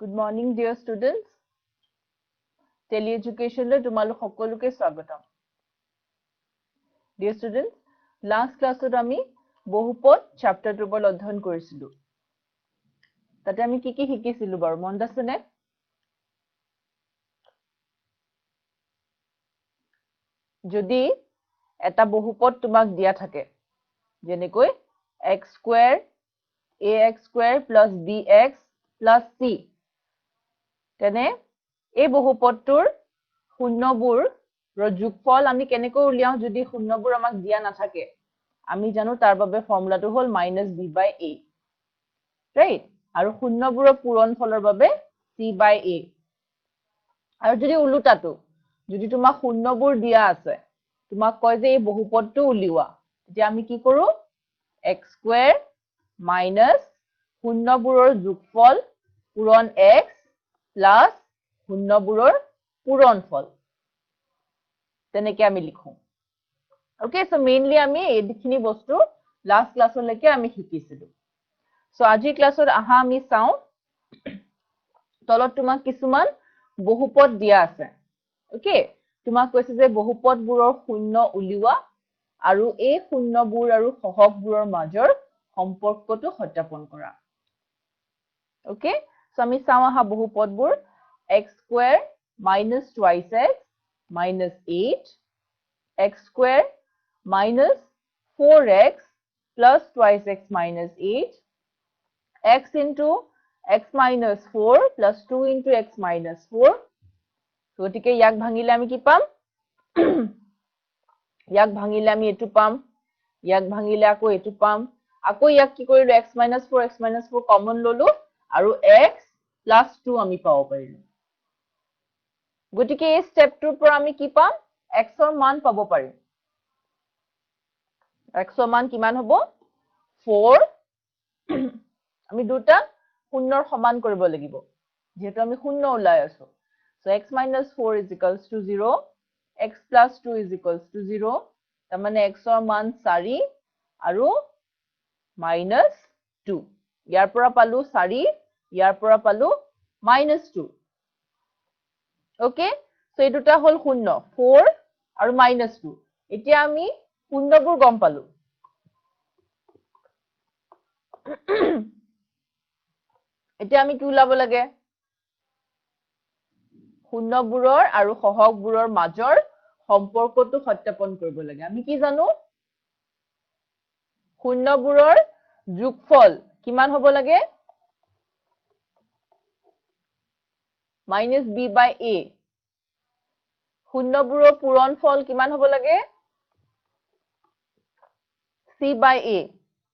Good morning, dear students. Tele-education le tumalok hokoluke swagatam. Dear students, last class ami Bohupot chapter 2 por odhyan korisilu. Tate ami ki hikisilu baru mon asene? Jodi eta Bohupot tumak dia thake. Jenekoi x square ax square plus bx plus c. Tene এই বহুপদটোৰ শূন্যবোৰ যোগফল আমি কেনেকৈ উলিয়াও যদি শূন্যবোৰ আমাক দিয়া নাথাকে আমি জানো তাৰ বাবে ফৰ্মুলাটো হ'ল -b/a ৰাইট আৰু শূন্যবোৰৰ পূৰণফলৰ বাবে c/a আৰু যদি উলুটাটো যদি তোমাক শূন্যবোৰ দিয়া আছে তোমাক কয় যে এই বহুপদটো উলিওৱা তেতিয়া আমি কি কৰো x স্কয়াৰ মাইনাস শূন্যবোৰৰ যোগফল পূৰণ x প্লাস শূন্যবোৰৰ পূৰণফল তেনেকৈ আমি লিখো ওকে সো মেইনলি আমি এইখিনি বস্তু লাষ্ট ক্লাছলৈকে আমি শিকিছিলো সো আজি ক্লাছত আহা আমি চাও তলত তোমাক কিছুমান বহুপদ দিয়া আছে ওকে তোমাক কৈছে যে বহুপদবোৰৰ শূন্য উলিওৱা আৰু এই শূন্যবোৰ আৰু সহগবোৰৰ মাজৰ সম্পৰ্কটো সত্যাপন কৰা ওকে সো আমি চাও আহা বহুপদবোৰ x square minus twice x minus 8 x square minus 4x plus twice x minus 8 x into x minus 4 plus 2 into x minus 4 so gotike yak bhangile ami ki pam yak bhangile ami etu pam yak bhangile ako etu pam ako yak ki korilu x minus 4 common lolu aru x plus 2 ami pao parilu গটিকে এই স্টেপটোৰ পৰা আমি কি পাম x ৰ মান পাব পাৰিম x ৰ মান কিমান হ'ব 4 আমি দুটা শূন্যৰ সমান কৰিব লাগিব যেহেতু আমি শূন্য ওলাই আছো so x minus 4 is equals to 0 x plus 2 is equals to 0 তাৰ মানে x ৰ মান 4 আৰু minus 2 ইয়াৰ পৰা পালো 4 ইয়াৰ পৰা পালো minus 2 Okay, so এই দুটা হল শূন্য 4 আৰু -2 এতিয়া আমি শূন্যবোৰ গম পালো এতিয়া আমি কি উলাব লাগে শূন্যবোৰৰ আৰু সহগবোৰৰ মাজৰ সম্পৰ্কটো সত্যাপন কৰিব লাগে আমি কি জানো শূন্যবোৰৰ যোগফল কিমান হ'ব লাগে -b/a শূন্যবোৰৰ পূৰণফল কিমান হ'ব লাগে c/a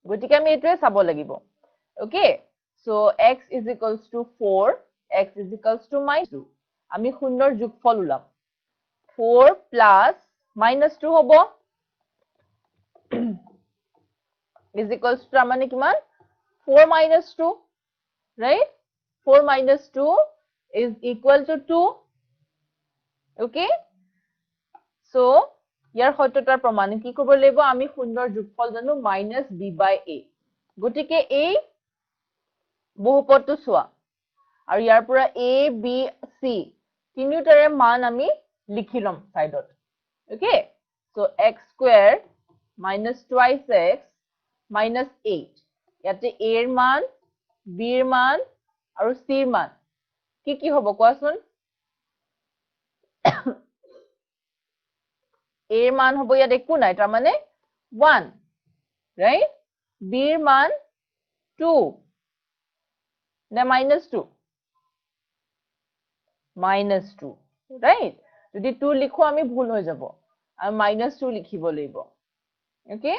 গতিকে আমি এটোৱে চাব লাগিব okay so x is equals to 4 x is equals to -2 আমি শূন্যৰ যোগফল উলাম 4 plus -2 হ'ব is equals to মানে কিমান 4 minus 2 right 4 minus 2 is equal to 2 okay so ইয়াৰ সত্যতাৰ প্ৰমাণ কি কৰিব লাগিব আমি শূন্যৰ যোগফল জানো -b/a গটিকে এই বহুপদটো চোৱা আৰু ইয়াৰ পৰা a b c তিনিটাৰে মান আমি লিখি লম সাইডত okay so x square minus twice x minus 8 ইয়াতে a ৰ মান b ৰ মান আৰু c ৰ মান কি হ'ব কোৱাচোন a ৰ মান হ'ব ইয়াত একো নাই তাৰ মানে 1 right b ৰ মান 2 না -2 -2 right যদি 2 লিখো আমি ভুল হৈ যাব আমি -2 লিখিব লাগিব okay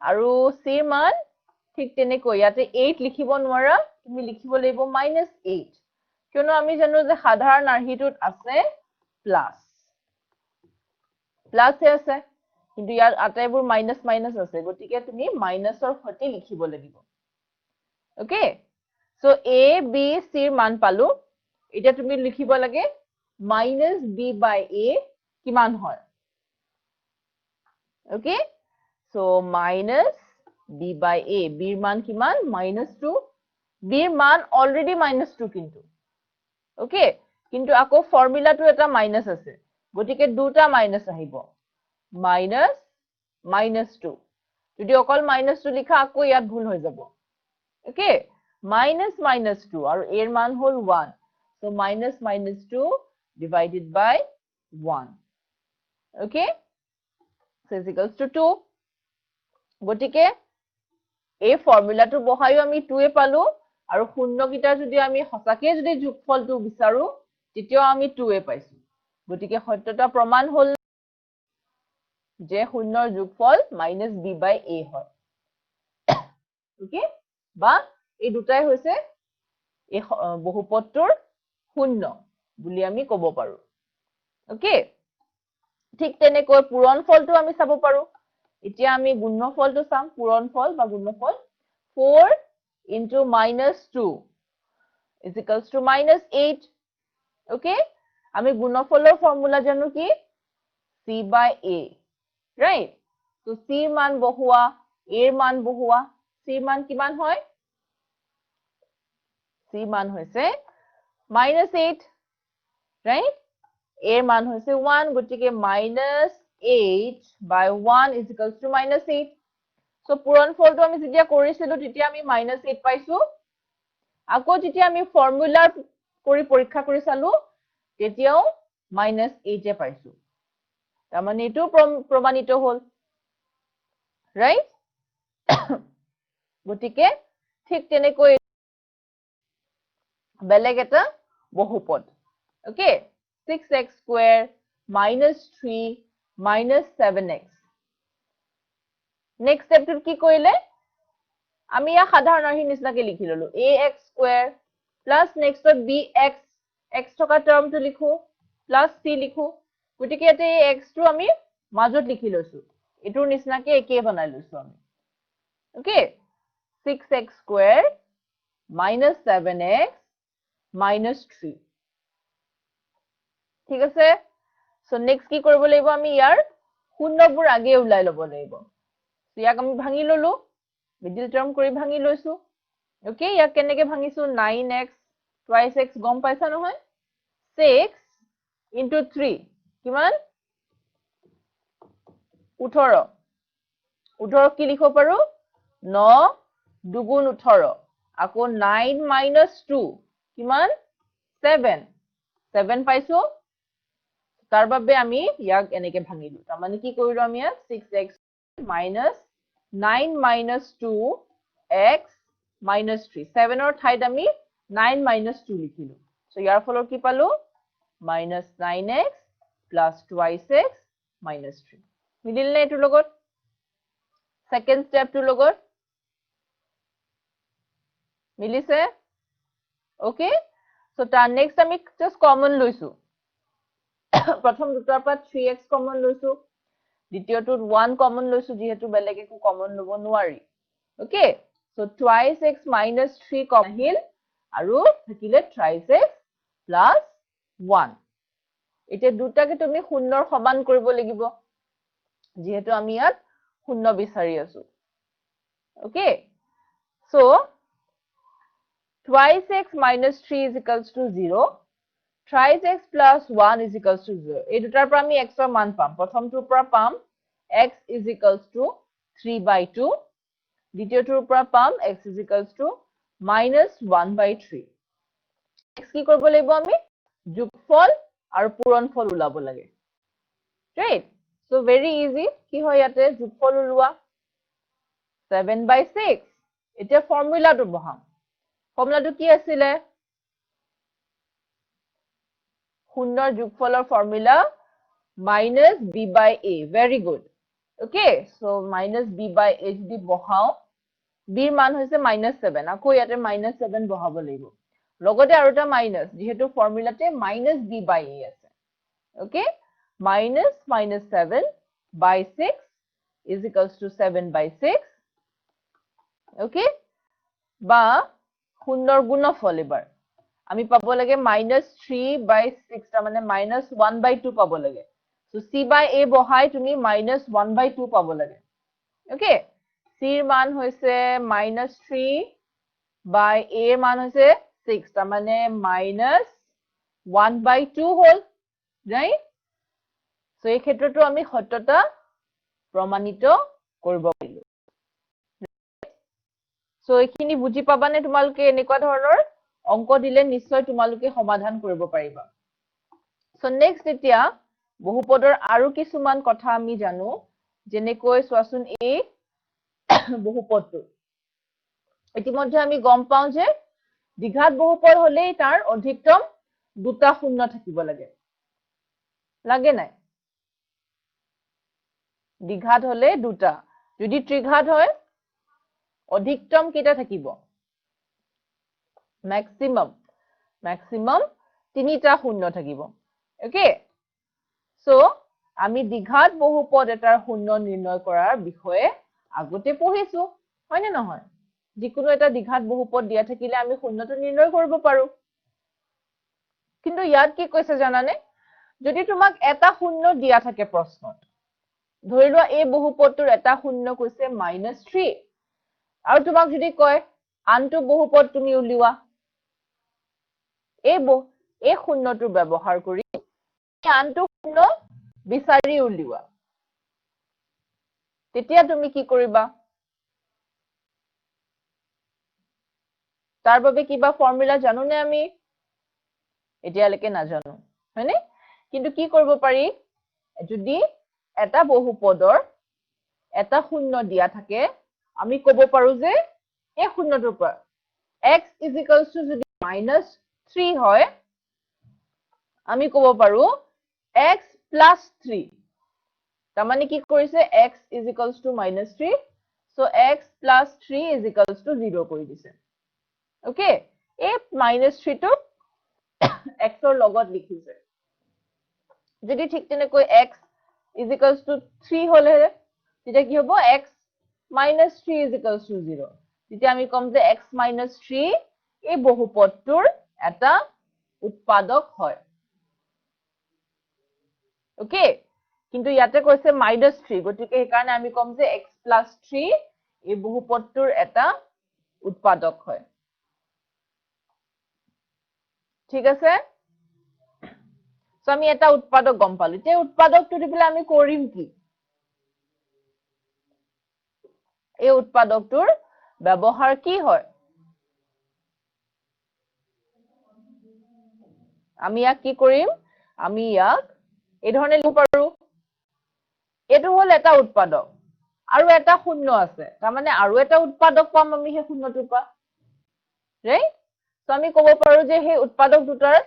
আৰু c ৰ মান ঠিক তেনেকৈ ইয়াতে 8 লিখিব নোৱাৰা তুমি লিখিব লাগিব -8 কিয়নো আমি জানো যে সাধাৰণ আৰ্হিটোত আছে প্লাস প্লাস আছে কিন্তু ইয়াৰ আটাইবোৰ মাইনাস মাইনাস আছে গতিকে তুমি মাইনাসৰ সৈতে লিখিব লাগিব okay so a b c ৰ মান পালো এতিয়া তুমি লিখিব লাগে -b/a কিমান হয় ওকে সো -b/a b ৰ মান কিমান -2 b ৰ মান অলৰেডি -2 কিন্তু ওকে কিন্তু আকৌ ফৰ্মুলাটো এটা মাইনাস আছে গতিকে দুটা মাইনাস আহিব মাইনাস -2 যদি অকল -2 লিখা আকৌ ইয়াত ভুল হৈ যাব ওকে -2 আৰু এৰ মান হল 1 so -2 divided by 1 okay so is equals to 2 গতিকে এই ফৰ্মুলাটো বহাইও আমি 2 এ পালো আৰু শূন্য কিটাৰ যদি আমি হসাকে যদি যোগফলটো বিচাৰো তেতিয়াও আমি 2 এ পাইছো গতিকে সত্যতা প্ৰমাণ হল যে শূন্যৰ যোগফল -b/a হয় ওকে বা এই দুটাই হৈছে এই বহুপদটোৰ শূন্য বুলি আমি ক'ব পাৰো ওকে ঠিক তেনেকৈ পূৰণফলটো আমি চাব পাৰো এতিয়া আমি গুণনফলটো চাম পূৰণফল বা গুণনফল 4 into -2 is equals to -8 okay আমি গুণনফলৰ ফৰ্মুলা জানো কি c/a right so c ৰ মান বহোৱা a ৰ মান বহোৱা c ৰ মান কিমান হয় c মান হৈছে -8 right a ৰ মান হৈছে 1 গতিকে -8/1 is equals to -8 so পূৰণফলটো আমি যেতিয়া কৰিছিলো তেতিয়া আমি -8 পাইছো আকৌ যেতিয়া আমি ফৰ্মুলা কৰি পৰীক্ষা কৰি চালো তেতিয়াও -8 এ পাইছো তাৰ মানে এটো প্ৰমাণিত হল ৰাইট গতিকে ঠিক তেনেকৈ বেলেগ এটা বহুপদ okay 6x square -3 -7x next স্টেপটো কি কৰিলে আমি ইয়া সাধাৰণ নিচিনাকে লিখি ললো ax square প্লাস নেক্সটত bx x থকা টাৰ্মটো লিখো প্লাস c লিখো গতিকে এতে x টো আমি মাজত লিখি লৈছো এটোৰ নিচিনাকে একে বনাই লৈছো আমি ওকে 6x square -7x -3 ঠিক আছে সো নেক্সট কি কৰিব লাগিব আমি ইয়াৰ শূন্যবোৰ আগে উলাই লব লাগিব সো ইয়াক আমি ভাঙি ললো মিডল টাৰ্ম কৰি ভাঙি লৈছো ওকে ইয়াক কেনেকে ভাঙিছো 9x twice x গম পাইছা নহয় 6 into 3 কিমান 18 18 কি লিখিব পাৰো 9 দুগুণ 18 আকৌ 9 minus 2 কিমান 7 7 পাইছো তাৰ বাবে আমি ইয়াক এনেকে ভাঙিলো তাৰ মানে কি কৰিলো আমি 6x minus 9 minus 2x minus 3 7 ৰ ঠাইত আমি 9 minus 2 লিখিলো সো ইয়াৰ ফলৰ কি পালো minus 9x plus twice x minus 3 মিলিল নে এটোৰ লগত সেকেন্ড স্টেপটোৰ লগত মিলিছে ওকে সো তাৰ নেক্সট আমি জাস্ট কমন লৈছো প্ৰথম দুটাৰ পৰা 3x কমন লৈছো দ্বিতীয়টোত 1 কমন লৈছো যেহেতু বেলেগ একো কমন লব নোৱাৰি okay so twice x minus 3 common আহিল আৰু থাকিলে thrice x plus 1 এতিয়া দুটাকে তুমি শূন্যৰ সমান কৰিব লাগিব যেহেতু আমি ইয়াত শূন্য বিচাৰি আছো okay so twice x minus 3 is equals to 0 thrice x plus 1 is equals to 0 এই দুটাৰ পৰা আমি x ৰ মান পাম প্ৰথমটোৰ পৰা পাম x is equals to 3/2 দ্বিতীয়টোৰ পৰা পাম x is equals to minus 1/3 x কি কৰিব লাগিব আমি যোগফল আৰু পূৰণফল উলাব লাগে right so very easy কি হয় ইয়াতে যোগফল উলোৱা 7/6 এতিয়া ফৰ্মুলাটো বহাম ফৰ্মুলাটো কি আছিল শূন্যৰ যোগফলৰ formula minus b/a very good okay so minus b/a যদি বহাও b ৰ মান হৈছে -7 আকৌ ইয়াতে -7 বহাব লাগিব লগতে আৰু এটা মাইনাস যেহেতু ফৰ্মুলাতে minus b/a আছে okay minus -7/6 is equals to 7/6 okay বা শূন্যৰ গুণফল এবাৰ আমি পাব লাগে -3/6 তাৰ মানে -1/2 পাব লাগে সো c/a বহাই তুমি -1/2 পাব লাগে ওকে c ৰ মান হৈছে -3 by a ৰ মান হৈছে 6 তাৰ মানে 1/2 হল right so এই ক্ষেত্ৰটো আমি সত্যতা প্ৰমাণিত কৰিব পাৰিলো so এইখিনি বুজি পাবানে তোমালোকে এনেকুৱা ধৰণৰ অংক দিলে নিশ্চয় তোমালোকে সমাধান কৰিব পাৰিবা so next এতিয়া বহুপদৰ আৰু কিছুমান কথা আমি জানো যেনেকৈ চোৱাচোন এই বহুপদটো ইতিমধ্যে আমি গম পাওঁ যে দ্বিঘাত বহুপদ হলেই তাৰ অধিকতম দুটা শূন্য থাকিব লাগে লাগে নাই দ্বিঘাত হলে দুটা যদি ত্ৰিঘাত হয় অধিকতম কেইটা থাকিব ম্যাক্সিমাম তিনিটা শূন্য থাকিব ওকে সো আমি দ্বিঘাত বহুপদ এটাৰ শূন্য নিৰ্ণয় কৰাৰ বিষয়ে আগতে পঢ়িছো হয় নে নহয় যিকোনো এটা দ্বিঘাত বহুপদ দিয়া থাকিলে আমি শূন্যটো নিৰ্ণয় কৰিব পাৰো কিন্তু ইয়াত কি কৈছে জানানে যদি তোমাক এটা শূন্য দিয়া থাকে প্ৰশ্নত ধৰি লোৱা এই বহুপদটোৰ এটা শূন্য কৈছে -3 আৰু তোমাক যদি কয় আনটো বহুপদ তুমি উলিওৱা এই শূন্যটো ব্যৱহাৰ কৰি আনটো শূন্য বিচাৰি উলিওৱা তেতিয়া তুমি কি কৰিবা তাৰ বাবে কিবা ফৰ্মুলা জানো নে আমি এতিয়ালৈকে নাজানো হয়নে কিন্তু কি কৰিব পাৰি যদি এটা বহুপদৰ এটা শূন্য দিয়া থাকে আমি ক'ব পাৰো যে এই শূন্যটোৰ পৰা x = যদি -3 হয় আমি ক'ব পাৰো x + 3 তাৰ মানে কি কৰিছে x = -3 so x + 3 = 0 কৰি দিছে ওকে এই -3 টো x ৰ লগত লিখিছে যদি ঠিক তেনেকৈ x = 3 হলে তেতিয়া কি হ'ব x - 3 = 0 তেতিয়া আমি কম যে x - 3 এই বহুপদটোৰ এটা উৎপাদক হয় ওকে কিন্তু ইয়াতে কৈছে -3 গতিকে এই কাৰণে আমি কম যে x + 3 এই বহুপদটোৰ এটা উৎপাদক হয় ঠিক আছে সো আমি এটা উৎপাদক গম পালো তে উৎপাদকটো দিবলে আমি কৰিম কি এই উৎপাদকটোৰ ব্যৱহাৰ কি হয় আমি ইয়াক কি কৰিম আমি ইয়াক এই ধৰণে লিখিব পাৰো এটো হল এটা উৎপাদক আৰু এটা শূন্য আছে তাৰ মানে আৰু এটা উৎপাদক পাম আমি সেই শূন্যটোৰ পৰা ৰাইট সো আমি ক'ব পাৰো যে সেই উৎপাদক দুটাৰ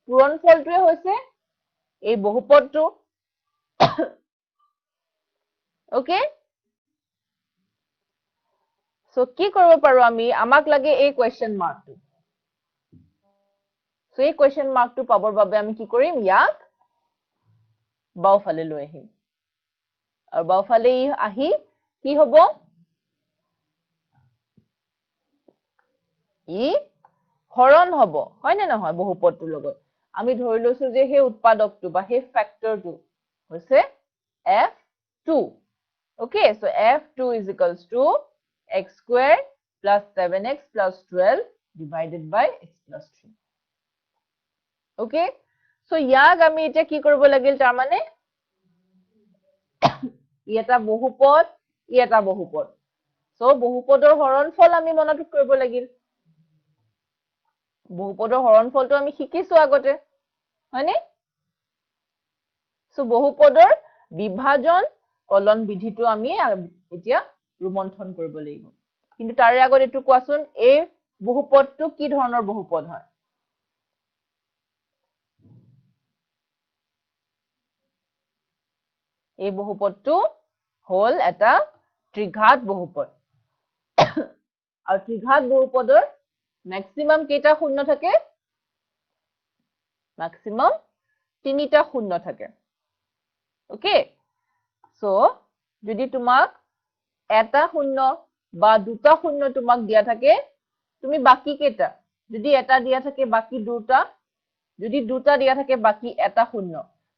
পূৰণফলটোৱে হৈছে এই বহুপদটো ওকে সো কি কৰিব পাৰো আমি আমাক লাগে এই কোৱেশ্চন মাৰ্কটো সো এই কোৱেশ্চন মাৰ্কটো পাবৰ বাবে আমি কি কৰিম ইয়াক বাওফালে লৈ আহিম আৰু বাওফালে আহি কি হ'ব ই হৰণ হ'ব হয় নে নহয় বহুপদটোৰ লগত আমি ধৰি লৈছো যে সেই উৎপাদকটো বা সেই ফেক্টৰটো হৈছে f2 okay so f2 = x² + 7x + 12 / x + 3 okay so ইয়াক আমি এতিয়া কি কৰিব লাগিল তাৰ মানে ই এটা বহুপদ ই এটা বহুপদ সো বহুপদৰ হৰণফল আমি মনত কৰিব লাগিল বহুপদৰ হৰণফলটো আমি শিকিছো আগতে হয়নে সো বহুপদৰ বিভাজন কলন বিধিটো আমি এতিয়া ৰুমন্থন কৰিব লাগিব কিন্তু তাৰে আগত এটো কোৱাচোন এই বহুপদটো কি ধৰণৰ বহুপদ হয় এই বহুপদটো হল এটা ত্ৰিঘাত বহুপদ আৰু ত্ৰিঘাত বহুপদৰ ম্যাক্সিমাম কেইটা শূন্য থাকে ম্যাক্সিমাম তিনিটা শূন্য থাকে ওকে সো যদি তোমাক এটা শূন্য বা দুটা শূন্য তোমাক দিয়া থাকে তুমি বাকি কেইটা যদি এটা দিয়া থাকে বাকি দুটা যদি দুটা দিয়া থাকে বাকি এটা শূন্য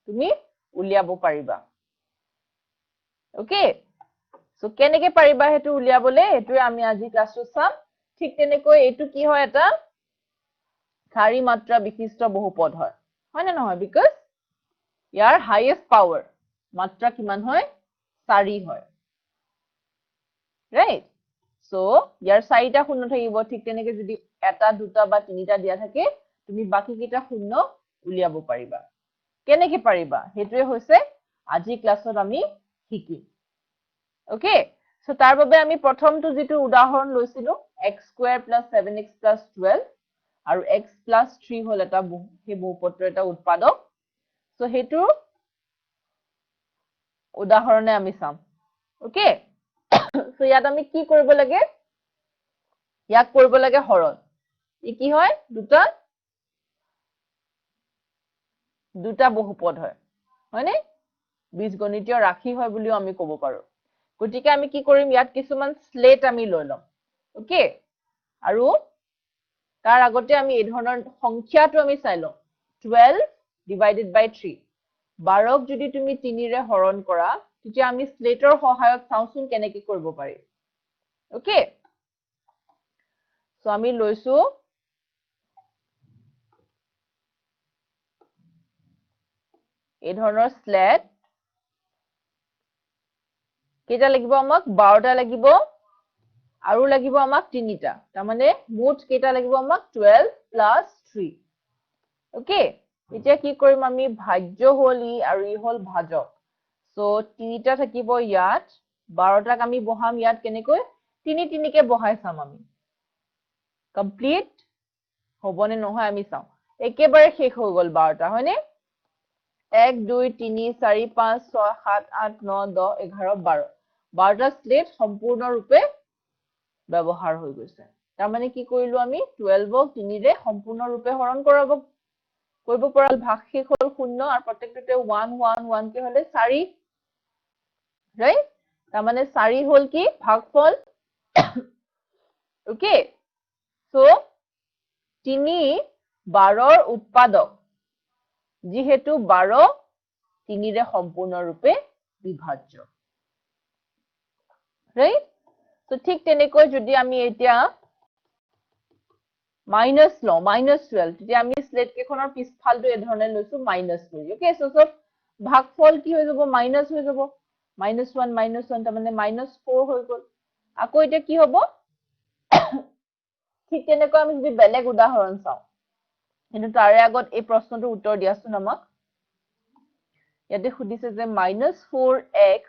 তুমি উলিয়াব পাৰিবা ওকে সো কেনেকে পাৰিবা হেতু উলিয়াবলে হেতুৱে আমি আজি ক্লাসটো চাম ঠিক তেনেকৈ এটো কি হয় এটা চাৰি মাত্ৰা বিশিষ্ট বহুপদ হয় হয় না নহয়? বিকজ ইয়াৰ হাইয়েষ্ট পাৱাৰ মাত্ৰা কিমান হয়? 4 হয়। ৰাইট? সো ইয়াৰ 4টা শূন্য থাকিব। ঠিক তেনেকে যদি এটা দুটা বা তিনিটা দিয়া থাকে তুমি বাকি কেইটা শূন্য উলিয়াব পাৰিবা। কেনেকে পাৰিবা? হেতুৱে হৈছে আজি ক্লাছত আমি শিকিম। ওকে? সো তাৰ বাবে আমি প্ৰথমটো যেটো উদাহৰণ লৈছিলো x² + 7x + 12 আৰু x + 3 হল এটা সেই বহুপদৰ এটা উৎপাদক। সো হেতু উদাহৰণে আমি চাম। ওকে? সো ইয়াত আমি কি কৰিব লাগে? ইয়াক কৰিব লাগে হৰণ। ই কি হয়? দুটা বহুপদ হয়। হয়নে? বীজগণিতীয় ৰাশি হয় বুলিও আমি ক'ব পাৰো। গতিকে আমি কি কৰিম? ইয়াত কিছুমান স্লেট আমি লৈ লম। ওকে? আৰু তাৰ আগতে আমি এই ধৰণৰ সংখ্যাটো আমি চাই লম। 12 divided by 3. 12ক যদি তুমি 3ৰে হৰণ কৰা, তেতিয়া আমি স্লেটৰ সহায়ত চাওঁচোন কেনেকৈ কৰিব পাৰি। ওকে? সো আমি লৈছো এই ধৰণৰ স্লেট। কেইটা লাগিব আমাক? 12টা লাগিব আৰু লাগিব আমাক 3টা। তাৰ মানে মুঠ কেইটা লাগিব আমাক? 12 + 3। ওকে? এতিয়া কি কৰিম আমি? ভাজ্য হল ই আৰু ই হল ভাজক। সো 3টা থাকিব ইয়াত। 12টাক আমি বহাম ইয়াত কেনেকৈ? 3 কে বহাই চাম আমি। কমপ্লিট হবনে নহয় আমি চাওঁ। একেবাৰে শেষ হৈ গল 12টা, হয়নে? 1 2 3 4 5 6 7 8 9 10 11 12। 12টা স্লেট সম্পূৰ্ণৰূপে ব্যৱহাৰ হৈ গৈছে। তাৰ মানে কি কৰিলো আমি? 12ক 3ৰে সম্পূৰ্ণৰূপে হৰণ কৰিব পৰা ভাগ শেষ হল 0 আৰু প্ৰত্যেকটোতে 1 1 1 কে হলে 4। ৰাইট? তাৰ মানে 4 হল কি? ভাগফল। ওকে? সো 3 12ৰ উৎপাদক। যিহেতু 12 3ৰে সম্পূৰ্ণৰূপে বিভাজ্য। ৰাইট? সো ঠিক তেনেকৈ যদি আমি এতিয়া মাইনাস লওঁ, -12, তেতিয়া আমি স্লেট কেইখনৰ পিছফালটো এই ধৰণে লৈছো মাইনাস কৰি। ওকে? সো ভাগফল কি হৈ যাব? মাইনাস হৈ যাব। -1 -1 তাৰ মানে -4 হৈ গল। আকৌ এতিয়া কি হ'ব? ঠিক তেনেকৈ আমি যদি বেলেগ উদাহৰণ চাওঁ, কিন্তু তাৰে আগত এই প্ৰশ্নটোৰ উত্তৰ দিয়াচোন আমাক। ইয়াতে সুধিছে যে -4x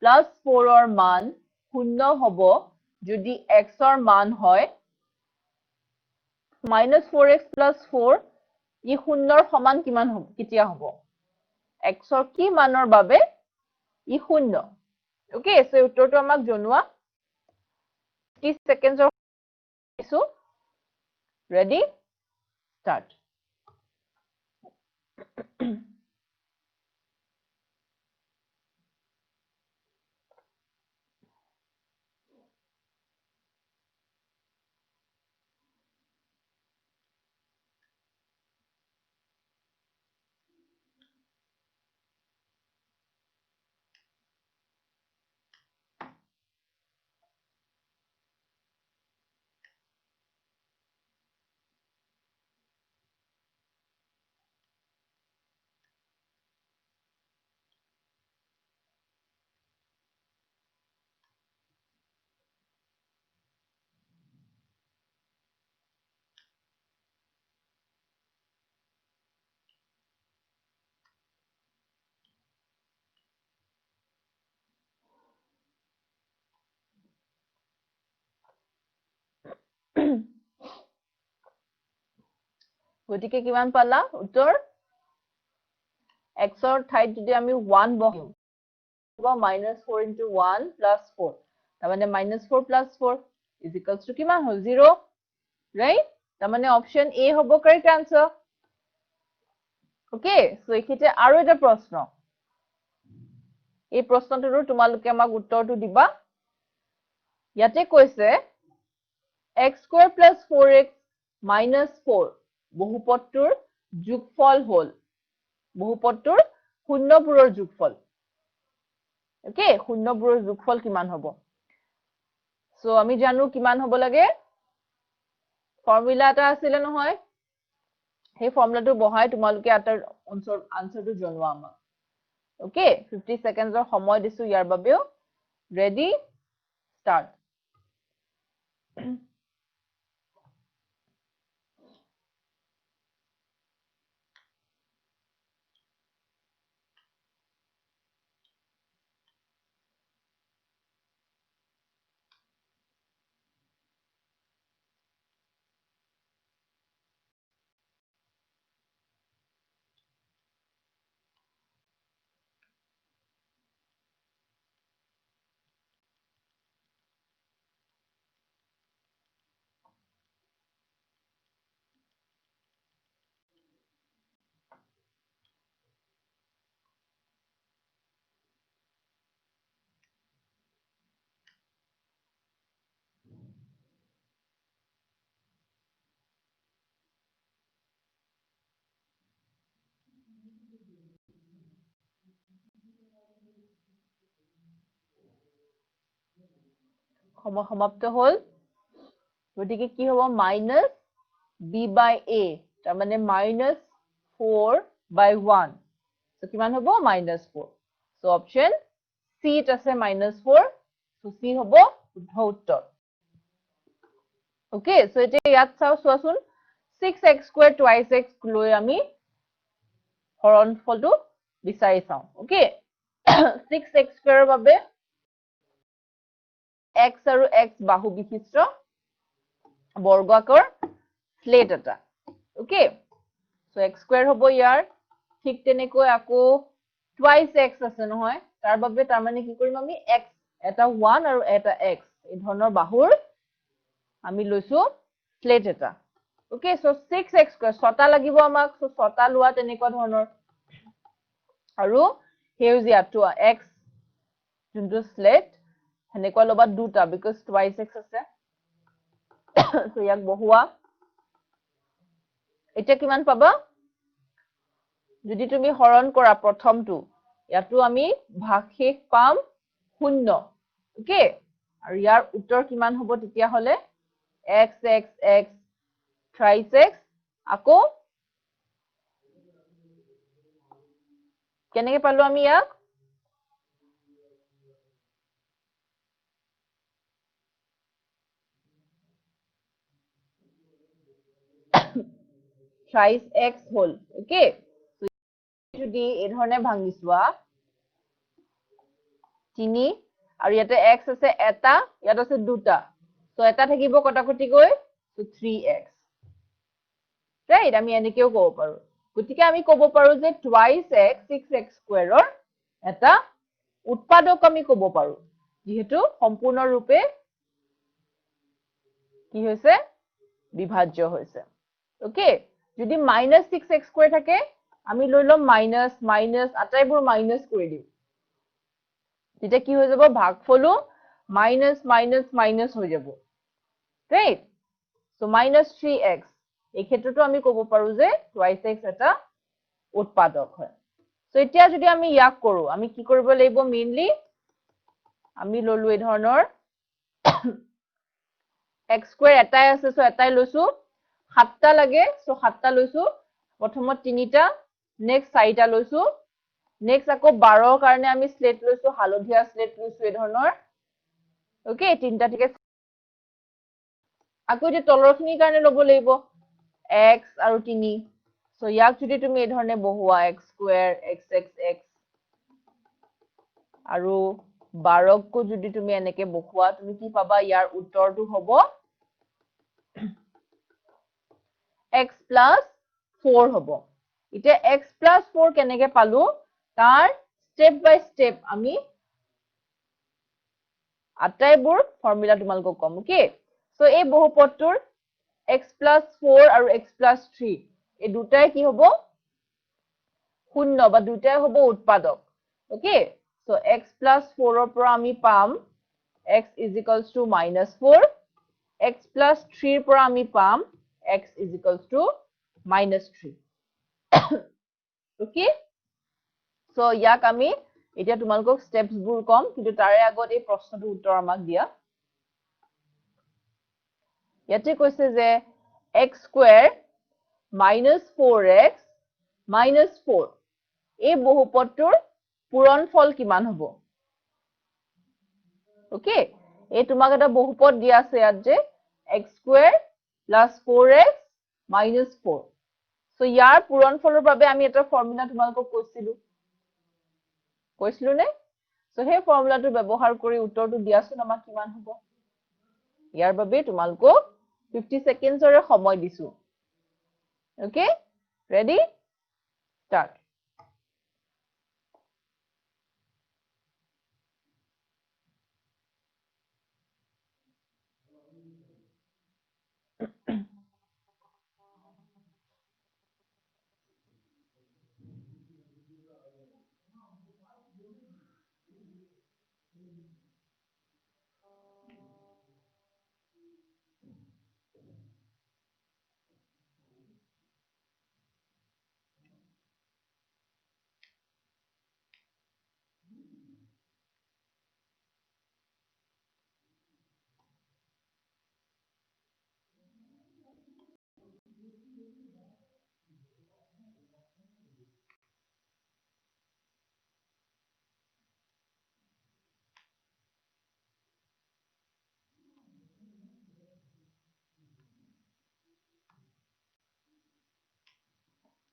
+ 4ৰ মান 0 হ'ব যদি x ৰ মান হয় -4x + 4 ই 0ৰ সমান কিমান হ'ব? কেতিয়া হ'ব? x ৰ কি মানৰ বাবে ই 0? ওকে? সো উত্তৰটো আমাক জনোৱা। 30 সেকেন্ডৰ দিছো। ৰেডি? ষ্টাৰ্ট। গতিকে কিমান পালা উত্তৰ? x ৰ ঠাইত যদি আমি 1 বহাও, -4 × 1 + 4, তাৰ মানে -4 + 4 = কিমান হ'ল? 0। ৰাইট? তাৰ মানে অপচন এ হ'ব কাৰেক্ট আনসাৰ। ওকে? সো এইখিনিতে আৰু এটা প্ৰশ্ন। এই প্ৰশ্নটোৰো তোমালোকে আমাক উত্তৰটো দিবা। ইয়াতে কৈছে x² + 4x - 4 বহুপদটোৰ যোগফল হল। বহুপদটোৰ শূন্যবোৰৰ যোগফল। ওকে? শূন্যবোৰৰ যোগফল কিমান হ'ব? সো আমি জানো কিমান হ'ব লাগে? ফৰ্মুলা এটা আছিলে নহয়? সেই ফৰ্মুলাটো বহাই তোমালোকে আটাৰ আনসাৰটো জনোৱা আমাক ওকে 50 সেকেন্ডৰ সময় দিছো ইয়াৰ বাবেও ৰেডি ষ্টাৰ্ট সময় সমাপ্ত হল গতিকে কি হ'ব মাইনাস b by a তাৰ মানে মাইনাস 4 by 1 so কিমান হ'ব মাইনাস 4 so option c ত আছে মাইনাস 4 so c হ'ব শুদ্ধ উত্তৰ ওকে so এতিয়া ইয়াত চাও চোৱাচোন 6x squared twice x লৈ আমি হৰণফলটো বিচাৰি চাও ওকে 6x squared বাবে x আৰু x বাহু বিশিষ্ট বৰ্গাকাৰ প্লেট এটা ওকে সো x স্কয়াৰ হ'ব ইয়াৰ ঠিক তেনেকৈ আকৌ টুৱাইস x আছে নহয় তাৰ বাবে তাৰ মানে কি কৰিম আমি x এটা 1 আৰু এটা x এই ধৰণৰ বাহুৰ আমি লৈছো প্লেট এটা ওকে সো 6x স্কয়াৰ ছটা লাগিব আমাক সো ছটা লোৱা তেনেকুৱা ধৰণৰ আৰু হেউজিয়াটো x যোনটো প্লেট হেনেকুৱা লবা দুটা বিকজ টুৱাইস x আছে সো ইয়াক বহুৱা এটা কিমান পাবা যদি তুমি হৰণ কৰা প্ৰথমটো ইয়াতো আমি ভাগশেষ পাম 0 ওকে আৰু ইয়াৰ উত্তৰ কিমান হ'ব তেতিয়া হলে x x x thrice x আকৌ কেনেকৈ পালো আমি ইয়াক thrice x হল ওকে যদি এই ধৰণে ভাঙিছোৱা 3 আৰু ইয়াতে x আছে এটা ইয়াত আছে দুটা সো এটা থাকিব কটাকটি গৈ সো 3x ৰাইট আমি এনেকেও ক'ব পাৰো গতিকে আমি ক'ব পাৰো যে টুৱাইস x 6x স্কয়াৰৰ এটা উৎপাদক আমি ক'ব পাৰো যেহেতু সম্পূৰ্ণ ৰূপে কি হৈছে বিভাজ্য হৈছে ওকে যদি -6x স্কয়াৰ থাকে আমি লৈ লম মাইনাস মাইনাস আটাইবোৰ মাইনাস কৰি দিম তেতিয়া কি হৈ যাব ভাগফলও মাইনাস মাইনাস মাইনাস হৈ যাব ৰাইট সো -3x এই ক্ষেত্ৰটো আমি ক'ব পাৰো যে টুৱাইস x এটা উৎপাদক হয় সো এতিয়া যদি আমি ইয়াক কৰো আমি কি কৰিব লাগিব মেইনলি আমি ললো এই ধৰণৰ x স্কয়াৰ এটাই আছে সো এটাই লৈছো সাতটা লাগে সো সাতটা লৈছো প্ৰথমত তিনিটা নেক্সট চাৰিটা লৈছো নেক্সট আকৌ 12 ৰ কাৰণে আমি স্লেট লৈছো হালধীয়া স্লেট লৈছো এই ধৰণৰ ওকে তিনটা ঠিক আছে আকৌ যে তলৰখিনিৰ কাৰণে ল'ব লাগিব x আৰু 3 সো ইয়াক যদি তুমি এই ধৰণে বহুৱা x square x x x আৰু 12 কো যদি তুমি এনেকে বহুৱা তুমি কি পাবা ইয়াৰ উত্তৰটো হ'ব x plus 4 হ'ব এতিয়া x plus 4 কেনেকে পালো তাৰ স্টেপ বাই স্টেপ আমি আটাইবোৰ ফৰ্মুলা তোমালোকক কম ওকে সো এই বহুপদটোৰ x plus 4 আৰু x plus 3 এই দুটাই কি হ'ব শূন্য বা দুটাই হ'ব উৎপাদক ওকে সো x plus 4 ৰ পৰা আমি পাম x is equals to -4 x plus 3 ৰ পৰা আমি পাম x is equals to -3 okay so ইয়াক আমি এতিয়া তোমালোকক স্টেপস বোৰ কম কিন্তু তাৰে আগত এই প্ৰশ্নটোৰ উত্তৰ আমাক দিয়া ইয়াতে কৈছে যে x square minus 4x minus 4 এই বহুপদটোৰ পূৰণফল কিমান হ'ব ওকে এই তোমাক এটা বহুপদ দিয়া আছে ইয়াত যে x square plus 4x minus 4 so ইয়াৰ পূৰণফলৰ বাবে আমি এটা ফৰ্মুলা তোমালোকক কৈছিলো নে so সেই ফৰ্মুলাটো ব্যৱহাৰ কৰি উত্তৰটো দিয়াছোন আমাক কিমান হ'ব ইয়াৰ বাবে তোমালোকক 50 সেকেন্ডছৰ সময় দিছো ওকে ৰেডি স্টাৰ্ট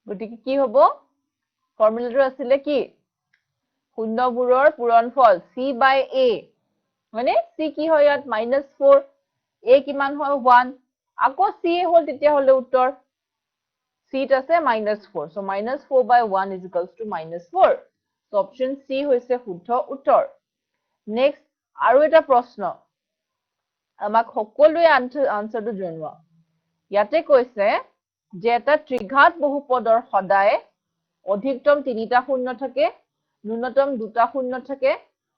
গতিকে কি হ'ব ফৰ্মুলাটো আছিল কি শূন্যবোৰৰ পূৰণফল c by a মানে c কি হয় ইয়াত -4 a কিমান হয় 1 আকৌ c হ'ল তেতিয়া হলে উত্তৰ c ত আছে -4 so -4 by 1 is equals to -4 so option c হৈছে শুদ্ধ উত্তৰ নেক্সট আৰু এটা প্ৰশ্ন আমাক সকলোৱে আনসাৰটো জনোৱা ইয়াতে কৈছে যে এটা ত্ৰিঘাত বহুপদৰ সদায় অধিকতম 3টা শূন্য থাকে ন্যূনতম 2টা শূন্য থাকে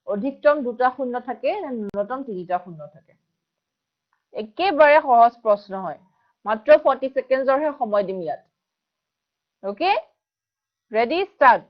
অধিকতম 2টা শূন্য থাকে ন্যূনতম 3টা শূন্য থাকে একেবাৰে সহজ প্ৰশ্ন হয় মাত্ৰ 40 সেকেন্ডৰ সময় দিম ইয়াত ওকে ৰেডি ষ্টাৰ্ট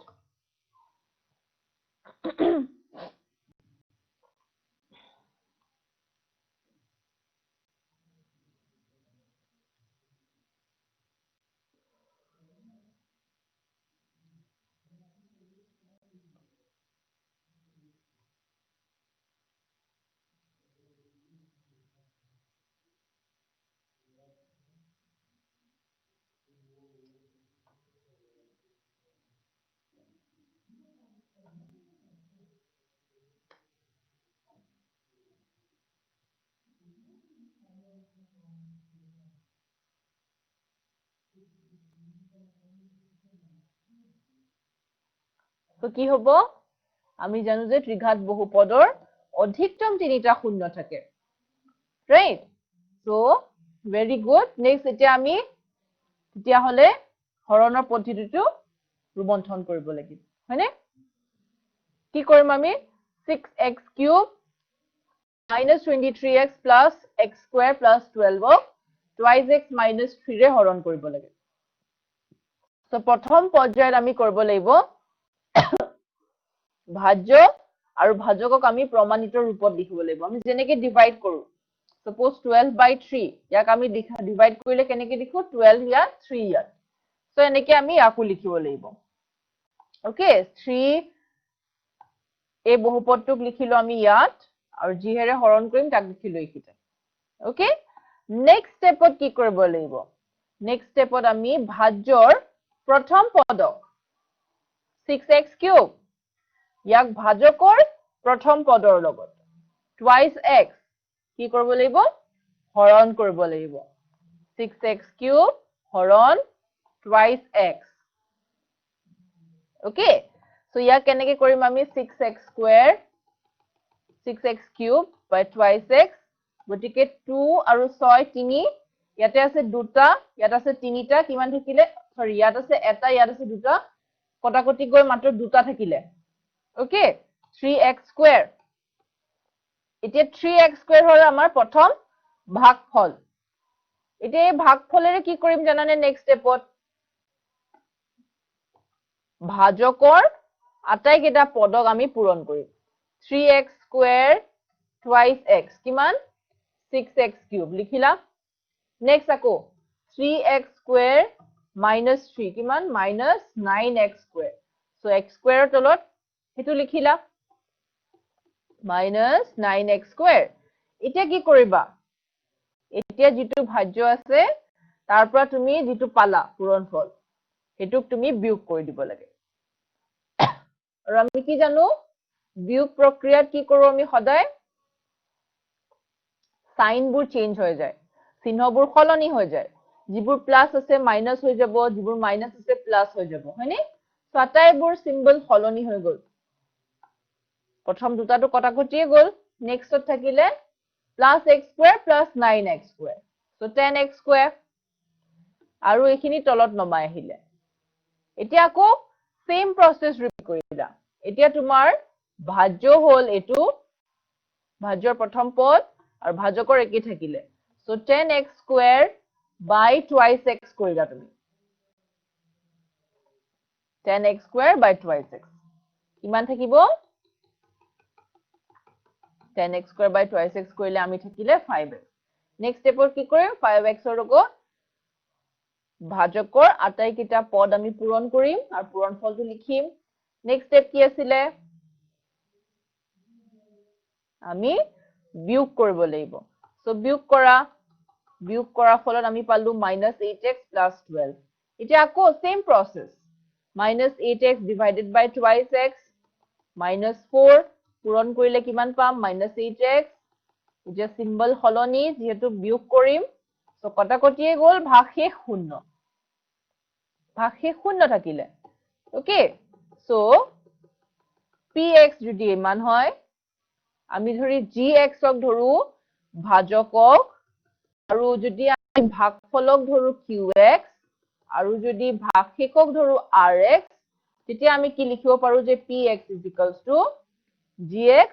তো কি হ'ব আমি জানো যে ত্ৰিঘাত বহুপদৰ অধিকতম 3টা শূন্য থাকে right so very good next এতিয়া আমি তেতিয়া হলে হৰণৰ পদ্ধতিটো ৰুমন্থন কৰিব লাগিব হয়নে কি কৰিম আমি 6x cube minus 23x plus x square plus 12 twice x minus 3 ৰে হৰণ কৰিব লাগে সো প্ৰথম পৰ্যায়ত আমি কৰিব লাগিব ভাজ্য আৰু ভাজকক আমি প্ৰমাণিত ৰূপত লিখিব লাগিব আমি যেনেকৈ ডিভাইড কৰো suppose 12 by 3 ইয়াক আমি ডিভাইড কৰিলে কেনেকৈ লিখো 12 ইয়াত 3 ইয়াত সো এনেকৈ আমি ইয়াকো লিখিব লাগিব ওকে 3 এই বহুপদটোক লিখিলো আমি ইয়াত আৰু যিহেৰে হৰণ কৰিম তাক লিখিলো এইখিতে ওকে নেক্সট স্টেপত কি কৰিব লাগিব নেক্সট স্টেপত আমি ভাজ্যৰ প্ৰথম পদক 6x cube ইয়াক ভাজকৰ প্ৰথম পদৰ লগত twice x কি কৰিব লাগিব হৰণ কৰিব লাগিব 6x cube হৰণ twice x ওকে সো ইয়াক কেনেকৈ কৰিম আমি 6x square 6x cube by twice x গতিকে 2 আৰু 6 3 ইয়াতে আছে দুটা ইয়াত আছে তিনিটা কিমান থাকিলে সৰি ইয়াত আছে এটা ইয়াত আছে দুটা কটাকটি গৈ মাত্ৰ দুটা থাকিলে ওকে 3x square এতিয়া 3x square হল আমাৰ প্ৰথম ভাগফল এতিয়া এই ভাগফলেৰে কি কৰিম জানানে নেক্সট স্টেপত ভাজকৰ আটাইকেইটা পদক আমি পূৰণ কৰিম 3x square twice x কিমান 6x cube লিখিলা নেক্সট আকৌ 3x square -3 কিমান -9x square so x square তলত হেতু লিখিলা -9x square এতিয়া কি কৰিবা এতিয়া যেটো ভাজ্য আছে তাৰ পৰা তুমি যেটো পালা পূৰণফল হেতুক তুমি বিয়োগ কৰি দিব লাগে আৰু আমি কি জানো বিয়োগ প্ৰক্ৰিয়াত কি কৰো আমি সদায় সাইনবোৰ চেঞ্জ হৈ যায় চিহ্নবোৰ সলনি হৈ যায় যিবোৰ প্লাস আছে মাইনাস হৈ যাব যিবোৰ মাইনাস আছে প্লাস হৈ যাব হয়নে সো আটাইবোৰ সিম্বল সলনি হৈ গল প্ৰথম দুটাটো কটাকটিয়ে গল নেক্সটত থাকিলে +x square + 9x square so 10x square আৰু এইখিনি তলত নমাই আহিলে এতিয়া আকৌ সেম প্ৰসেস ৰিপিট কৰিলা এতিয়া তোমাৰ ভাজ্য হল এটো ভাজ্যৰ প্ৰথম পদ আৰু ভাজকৰ একে থাকিলে so 10x square by twice x কৰিলা তুমি 10x square by twice x কিমান থাকিব 10x square by twice x কৰিলে আমি থাকিলে 5x নেক্সট স্টেপৰ কি কৰিম 5x ৰ লগত ভাজকৰ আটাই কিটা পদ আমি পূৰণ কৰিম আৰু পূৰণফলটো লিখিম নেক্সট স্টেপ কি আছিল আমি বিয়োগ কৰিব লাগিব সো বিয়োগ কৰা ফলত আমি পালো -8x + 12 এতিয়া আকৌ same process -8x divided by twice x -4 পূৰণ কৰিলে কিমান পাম -8x এতিয়া সিম্বল হলনি যেহেতু বিয়োগ কৰিম সো কটাকটিয়ে গল ভাগশেষ শূন্য থাকিলে ওকে সো px যদি মান হয় আমি ধৰি gx ক ধৰু ভাজকক আৰু যদি আমি ভাগফলক ধৰু qx আৰু যদি ভাগশেষক ধৰু rx তেতিয়া আমি কি লিখিব পাৰো যে px = gx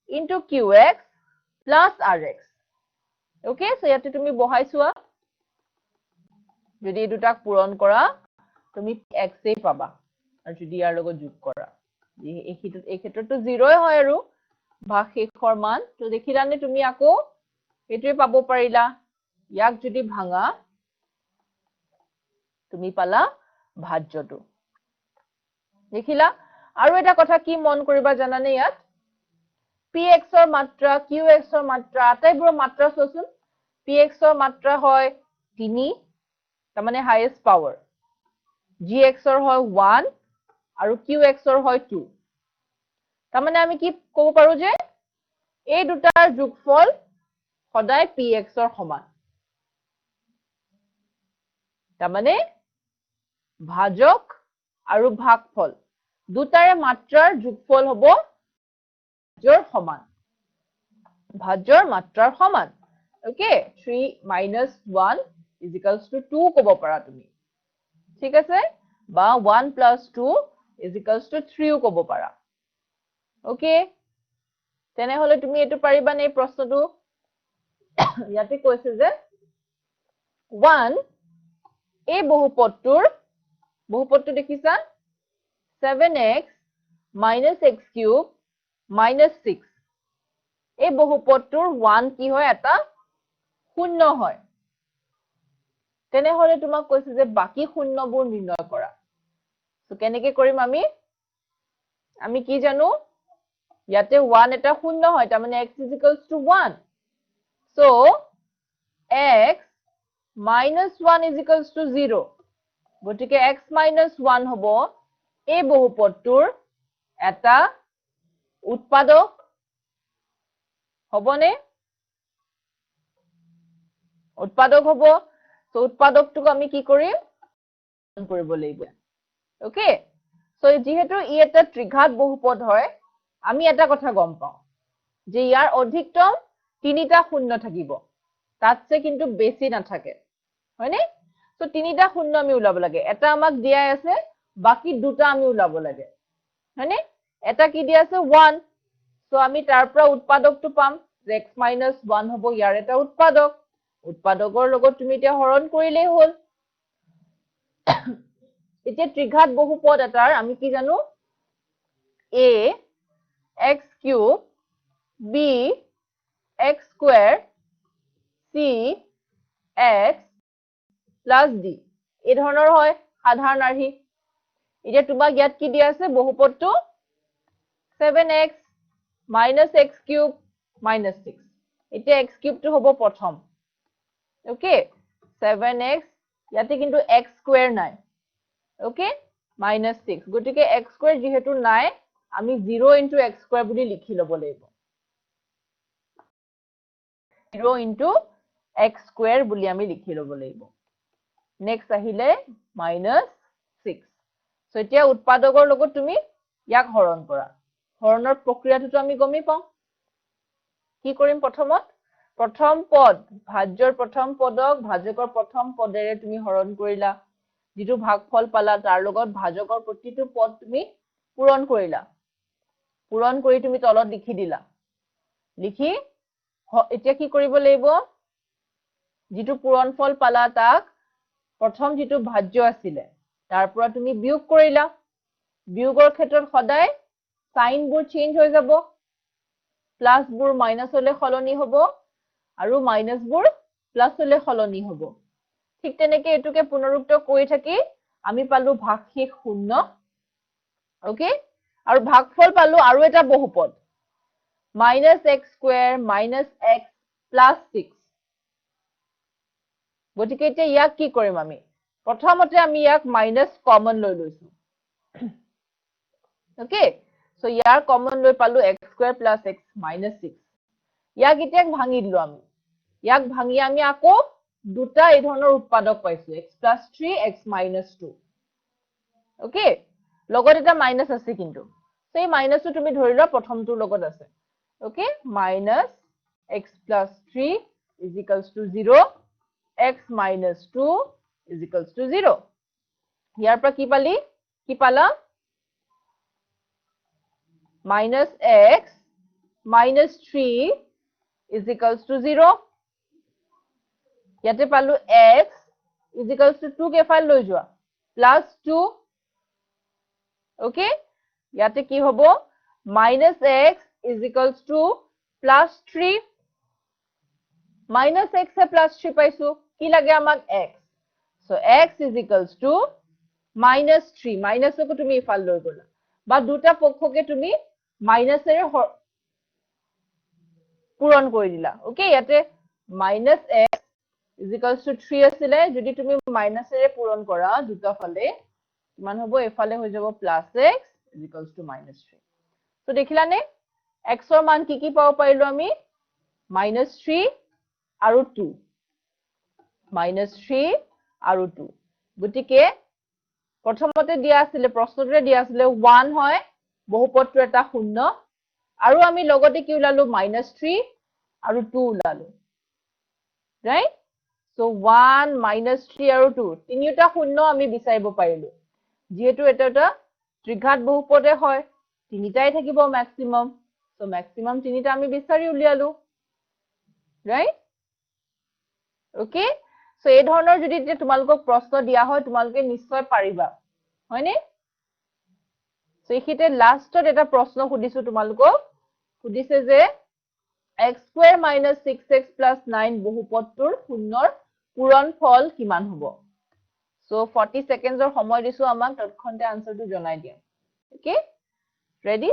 into qx plus rx okay so ইয়াতে তুমি বহাই চোৱা যদি দুটাক পূৰণ কৰা তুমি x এ পাবা আৰু যদি ইয়াৰ লগত যোগ কৰা এই ক্ষেত্ৰটো 0 হয় আৰু ভাগশেষৰ মান তো দেখিলানে তুমি আকৌ এটোৱে পাব পাৰিলা ইয়াক যদি ভাঙা তুমি পালা ভাজ্যটো দেখিলা আৰু এটা কথা কি মন কৰিবা জানানে ইয়াত px ৰ মাত্ৰা qx ৰ মাত্ৰা আটাইবোৰ মাত্ৰা চোৱাচোন px ৰ মাত্ৰা হয় 3 তাৰ মানে হাইয়েস্ট পাৱাৰ gx ৰ হয় 1 আৰু qx ৰ হয় 2 তাৰ মানে আমি কি ক'ব পাৰো যে এই দুটাৰ যোগফল সদায় px ৰ সমান তাৰ মানে ভাজক আৰু ভাগফল দুটাৰে মাত্ৰাৰ যোগফল হ'ব ভাজ্যৰ মাত্ৰাৰ সমান ওকে 3 - 1 = 2 ক'ব পাৰা তুমি ঠিক আছে বা 1 + 2 = 3 ক'ব পাৰা ওকে তেনেহলে তুমি এটো পাৰিবা নে প্ৰশ্নটো ইয়াতে কৈছে যে 1 এই বহুপদটো দেখিছা 7x - x³ - 6 এই বহুপদটোৰ 1 কি হয় এটা শূন্য হয় তেনেহলে তোমাক কৈছে যে বাকি শূন্যবোৰ নিৰ্ণয় কৰা তো কেনেকৈ কৰিম আমি কি জানো ইয়াতে 1 এটা শূন্য হয় তাৰ মানে x = 1 so x - 1 = 0 গতিকে x - 1 হ'ব এই বহুপদটোৰ এটা উৎপাদক হবনে উৎপাদক হ'ব সো উৎপাদকটোক আমি কি কৰিম কৰিব লাগিব ওকে সো যেহেতু ই এটা ত্ৰিঘাত বহুপদ হয় আমি এটা কথা গম পাওঁ যে ইয়াৰ অধিকতম 3টা শূন্য থাকিব তাতছে কিন্তু বেছি নাথাকে হয়নে সো 3টা শূন্য আমি উলাব লাগে এটা আমাক দিয়া আছে বাকি দুটা আমি উলাব লাগে হয়নে এটা কি দিয়া আছে 1 সো আমি তাৰ পৰা উৎপাদকটো পাম যে x - 1 হ'ব ইয়াৰ এটা উৎপাদকৰ লগত তুমি এতিয়া হৰণ কৰিলেই হ'ল এতিয়া ত্ৰিঘাত বহুপদ এটাৰ আমি কি জানো a x³ b x² c x plus d এই ধৰণৰ হয় সাধাৰণ আৰ্হি এতিয়া তোমাক ইয়াত কি দিয়া আছে বহুপদটো 7x minus x cube minus 6 এতিয়া x cube টো হ'ব প্ৰথম ওকে 7x ইয়াতে কিন্তু x square নাই ওকে minus 6 গতিকে x square যেহেতু নাই আমি 0 into x square বুলি লিখি ল'ব লাগিব 0 into x square বুলি আমি লিখি ল'ব লাগিব নেক্সট আহিলে minus 6 সো এতিয়া উৎপাদকৰ লগত তুমি ইয়াক হৰণ কৰা হৰণৰ প্ৰক্ৰিয়াটো আমি গমই পাওঁ কি কৰিম প্ৰথম পদ ভাজ্যৰ প্ৰথম পদক ভাজকৰ প্ৰথম পদেৰে তুমি হৰণ কৰিলা যেটো ভাগফল পালা তাৰ লগত ভাজকৰ প্ৰতিটো পদ তুমি পূৰণ কৰিলা পূৰণ কৰি তুমি তলত লিখি দিলা লিখি এতিয়া কি কৰিব লাগিব যেটো পূৰণফল পালা তাক প্ৰথম যেটো ভাজ্য আছিল তাৰ পৰা তুমি বিয়োগ কৰিলা বিয়োগৰ ক্ষেত্ৰত সদায় সাইন বোৰ চেঞ্জ হৈ যাব প্লাস বোৰ মাইনাস হলে সলনি হ'ব আৰু মাইনাস বোৰ প্লাস হলে সলনি হ'ব ঠিক তেনেকৈ এটুকে পুনৰুক্ত কৰি থাকি আমি পালো ভাগশেষ 0 ওকে আৰু ভাগফল পালো আৰু এটা বহুপদ minus x square minus x plus 6 গতিকে এতিয়া ইয়াক কি কৰিম আমি প্ৰথমতে আমি ইয়াক মাইনাস কমন লৈ লৈছো ওকে সো ইয়াৰ কমন লৈ পালো x square plus x minus 6 ইয়াক এতিয়া ভাঙি দিলো আমি ইয়াক ভাঙি আমি আকৌ দুটা এই ধৰণৰ উৎপাদক পাইছো x plus 3 x minus 2 okay লগত এটা মাইনাস আছে কিন্তু সেই মাইনাসটো তুমি ধৰি লোৱা প্ৰথমটোৰ লগত আছে okay minus x plus 3 is equals to 0 x minus 2 is equals to 0 ইয়াৰ পৰা কি পালা minus x minus 3 is equals to 0 ইয়াতে পালো x is equals to 2 K file লৈ যোৱা plus 2 ওকে ইয়াতে কি হ'ব minus x is equals to plus 3 minus x A plus 3 পাইছো কি লাগে আমাক x so x is equals to minus 3 minus কো তুমি ইফাল লৈ গলা বা দুটা পক্ষকে তুমি মাইনাস এৰ পূৰণ কৰি দিলা ওকে ইয়াতে minus x is equals to 3 আছিল যদি তুমি মাইনাস এৰ পূৰণ কৰা দুটা ফালে কিমান হ'ব এফালে হৈ যাব plus x is equals to minus 3 তো দেখিলানে x ৰ মান কি পাব পাৰিলো আমি minus 3 আৰু 2 minus 3 আৰু 2 গতিকে প্ৰথমতে দিয়া আছিল প্ৰশ্নটোৰে দিয়া আছিল 1 হয় বহুপদটো এটা শূন্য আৰু আমি লগতে কি উলালো minus 3 আৰু 2 উলালো ৰাইট সো 1 minus 3 আৰু 2 তিনিটা শূন্য আমি বিচাৰিব পাৰিলো যেহেতু এটা ত্ৰিঘাত বহুপদে হয় তিনিটাই থাকিব ম্যাক্সিমাম সো ম্যাক্সিমাম তিনিটা আমি বিচাৰি উলিয়ালো ৰাইট ওকে সো এই ধৰণৰ যদি তোমালোকক প্ৰশ্ন দিয়া হয় তোমালোকে নিশ্চয় পাৰিবা হয়নে সো এখিতে লাষ্টত এটা প্ৰশ্ন সুধিছো তোমালোকক সুধিছে যে x square minus 6x plus 9 বহুপদটোৰ শূন্যৰ পূৰণফল কিমান হ'ব সো 40 সেকেন্ডৰ সময় দিছো আমাক তৎক্ষণতে আনসাৰটো জনাই দিয়া ওকে ৰেডি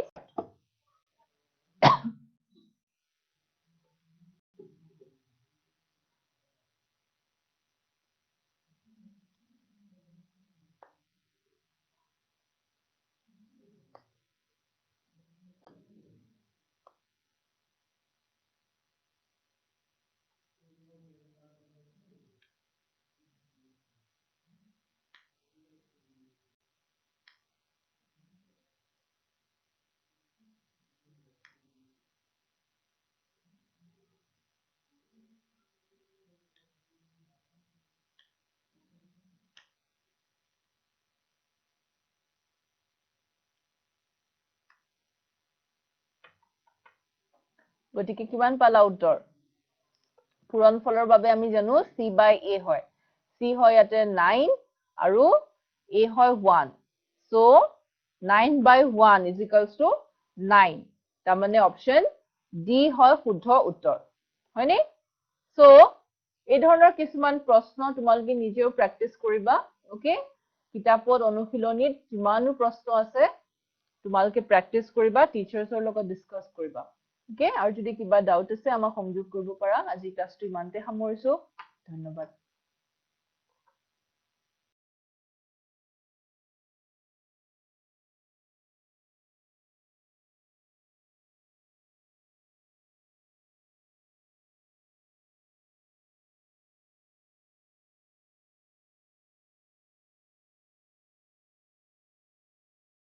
গতিকে কিমান পালা উত্তৰ পূৰণফলৰ বাবে আমি জানো c by a হয় c হয় ইয়াতে 9 আৰু a হয় 1 so 9 by 1 is equals to 9 তাৰ মানে অপচন ডি হয় শুদ্ধ উত্তৰ হয়নে সো এই ধৰণৰ কিছুমান প্ৰশ্ন তোমালোকে নিজেও প্ৰেক্টিস কৰিবা ওকে কিতাপত অনুশীলনীত যিমানো প্ৰশ্ন আছে তোমালোকে প্ৰেক্টিছ কৰিবা টিচাৰ্ছৰ লগত ডিছকাছ কৰিবা ওকে আৰু যদি কিবা ডাউট আছে আমাক সংযোগ কৰিব পাৰা আজি ক্লাছটো ইমানতে সামৰিছো ধন্যবাদ